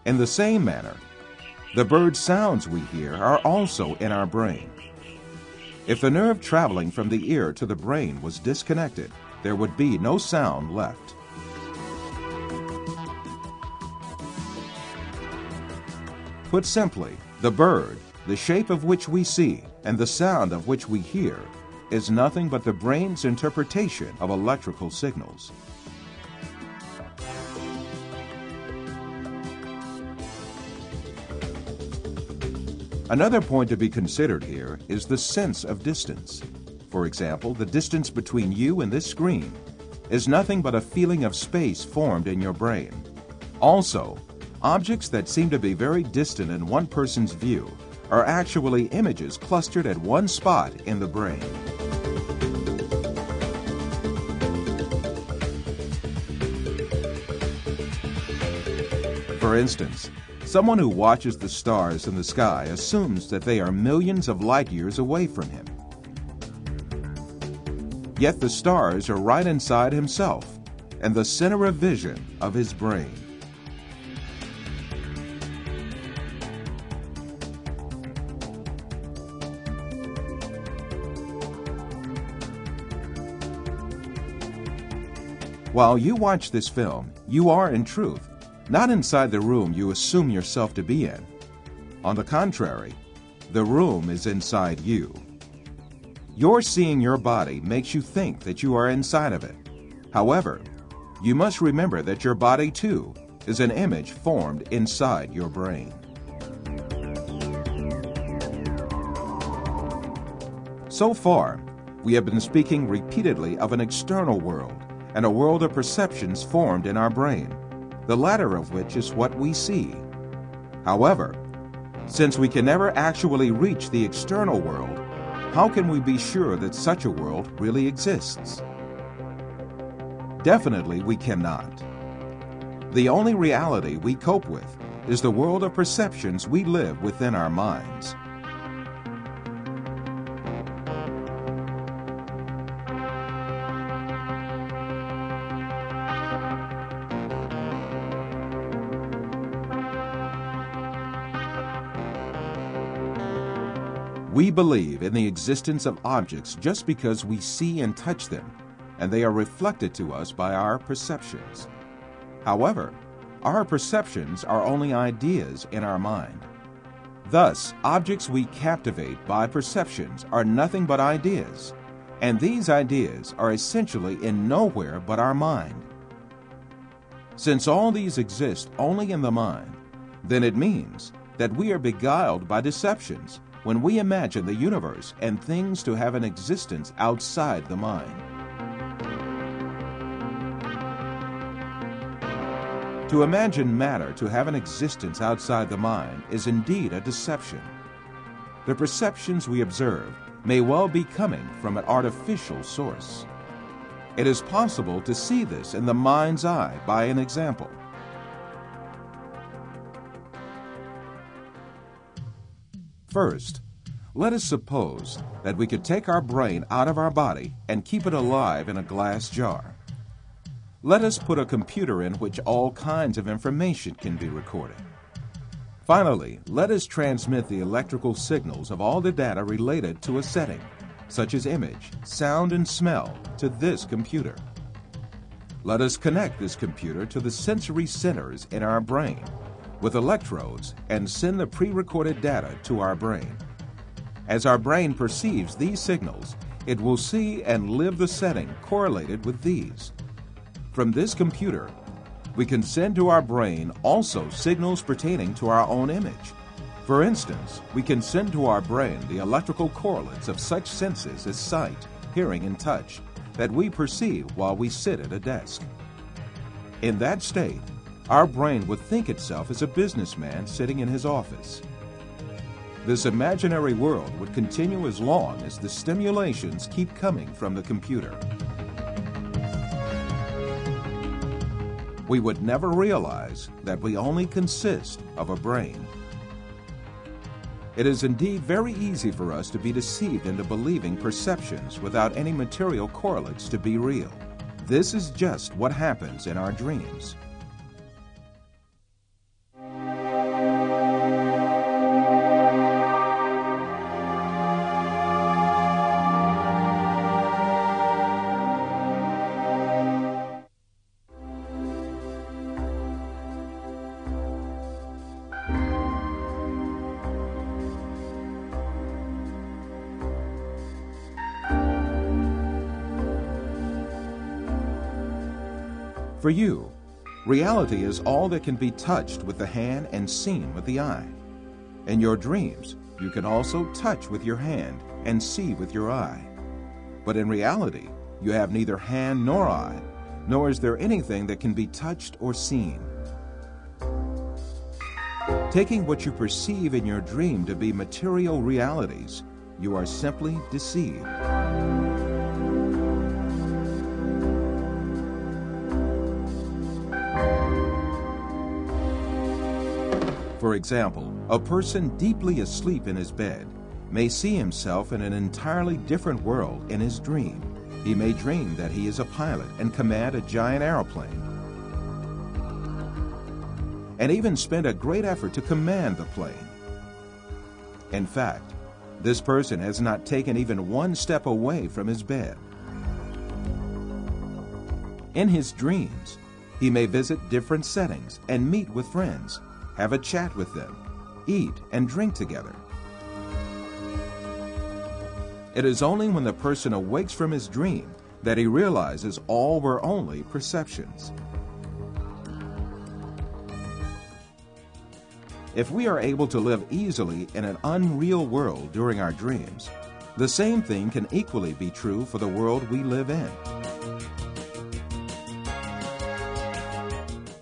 In the same manner, the bird sounds we hear are also in our brain. If the nerve traveling from the ear to the brain was disconnected, there would be no sound left. Put simply, the bird, the shape of which we see, and the sound of which we hear, is nothing but the brain's interpretation of electrical signals. Another point to be considered here is the sense of distance. For example, the distance between you and this screen is nothing but a feeling of space formed in your brain. Also, objects that seem to be very distant in one person's view are actually images clustered at one spot in the brain. For instance, someone who watches the stars in the sky assumes that they are millions of light years away from him. Yet the stars are right inside himself and the center of vision of his brain. While you watch this film, you are in truth not inside the room you assume yourself to be in. On the contrary, the room is inside you. Your seeing your body makes you think that you are inside of it. However, you must remember that your body, too, is an image formed inside your brain. So far, we have been speaking repeatedly of an external world and a world of perceptions formed in our brain, the latter of which is what we see. However, since we can never actually reach the external world, how can we be sure that such a world really exists? Definitely we cannot. The only reality we cope with is the world of perceptions we live within our minds. We believe in the existence of objects just because we see and touch them, and they are reflected to us by our perceptions. However, our perceptions are only ideas in our mind. Thus, objects we captivate by perceptions are nothing but ideas, and these ideas are essentially in nowhere but our mind. Since all these exist only in the mind, then it means that we are beguiled by deceptions when we imagine the universe and things to have an existence outside the mind. To imagine matter to have an existence outside the mind is indeed a deception. The perceptions we observe may well be coming from an artificial source. It is possible to see this in the mind's eye by an example. First, let us suppose that we could take our brain out of our body and keep it alive in a glass jar. Let us put a computer in which all kinds of information can be recorded. Finally, let us transmit the electrical signals of all the data related to a setting, such as image, sound, and smell, to this computer. Let us connect this computer to the sensory centers in our brain with electrodes and send the pre-recorded data to our brain. As our brain perceives these signals, it will see and live the setting correlated with these. From this computer, we can send to our brain also signals pertaining to our own image. For instance, we can send to our brain the electrical correlates of such senses as sight, hearing, and touch that we perceive while we sit at a desk. In that state, our brain would think itself as a businessman sitting in his office. This imaginary world would continue as long as the stimulations keep coming from the computer. We would never realize that we only consist of a brain. It is indeed very easy for us to be deceived into believing perceptions without any material correlates to be real. This is just what happens in our dreams. For you, reality is all that can be touched with the hand and seen with the eye. In your dreams, you can also touch with your hand and see with your eye. But in reality, you have neither hand nor eye, nor is there anything that can be touched or seen. Taking what you perceive in your dream to be material realities, you are simply deceived. For example, a person deeply asleep in his bed may see himself in an entirely different world in his dream. He may dream that he is a pilot and command a giant airplane, and even spend a great effort to command the plane. In fact, this person has not taken even one step away from his bed. In his dreams, he may visit different settings and meet with friends, have a chat with them, eat and drink together. It is only when the person awakes from his dream that he realizes all were only perceptions. If we are able to live easily in an unreal world during our dreams, the same thing can equally be true for the world we live in.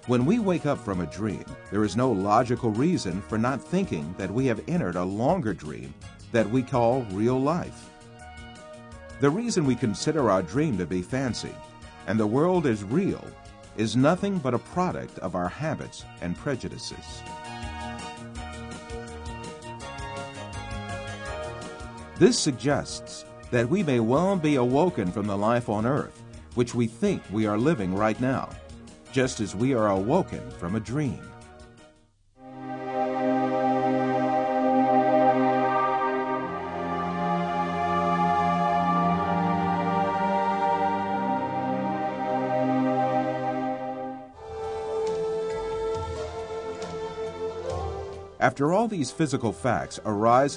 When we wake up from a dream, there is no logical reason for not thinking that we have entered a longer dream that we call real life. The reason we consider our dream to be fancy and the world as real is nothing but a product of our habits and prejudices. This suggests that we may well be awoken from the life on earth, which we think we are living right now, just as we are awoken from a dream. After all these physical facts arise